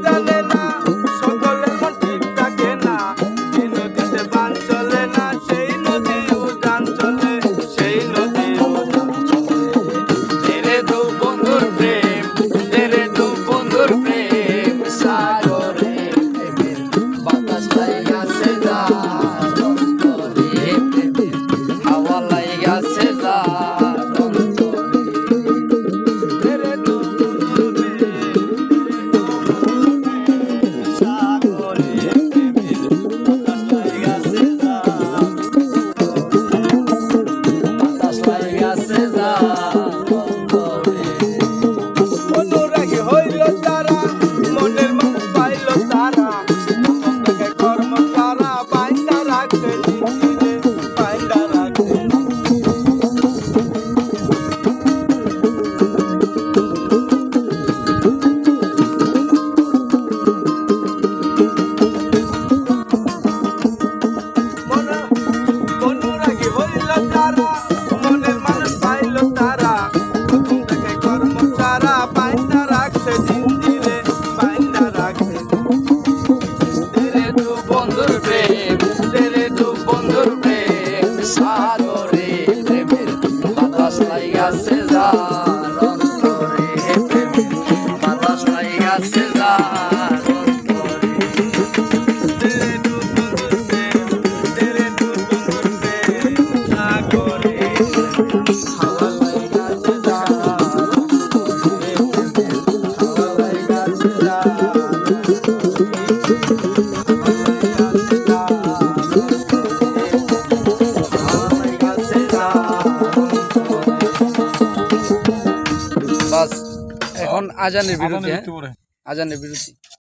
জানে না সকলের মন ঠিক থাকে না, এই নদীতে বান চলে না, সেই নদী উজান চলে, সেই নদী উজান চলে। তেরে দু বন্ধুর প্রেম, তেরে দু বন্ধুর প্রেম সাগরে প্রেমের বাতাস লাইগাছে যার অন্তরে, প্রেমের হাওয়া লাইগাছে যার অন্তরে। তেরে দু বন্ধুর প্রেম, সাগরে প্রেমের বাতাস লাইগাছে যার, বাতাস লাইগাছে যার অন্তরে। অনুরাগী হইল তারা, মনের মানুষ পাইল তারা, প্রথম থেকে কর্ম তারা বাইন্দা রাখতে জিঞ্জিরে, বাইন্দা রাখতে। অনুরাগী হইল তারা, মনের মানুষ পাইল তারা, প্রথম থেকে কর্ম তারা বাইন্দা রাখতে জিঞ্জিরে, বাইন্দা রাখতে। তেরে দু বন্ধুর প্রেম, তেরে দু বন্ধুর প্রেম সাগরে প্রেমের বাতাস লাইগাছে যার অন্তরে, প্রেমের বাতাস লাইগাছে যার অন্তরে। তেরে দু বন্ধুর প্রেম, তেরে দু বন্ধুর প্রেম সাগরে হাওয়া লাইগাছে যার, হাওয়া লাইগাছে যার, বাস এখন আজানের বিরতি, হ্যাঁ আজানের বিরতি।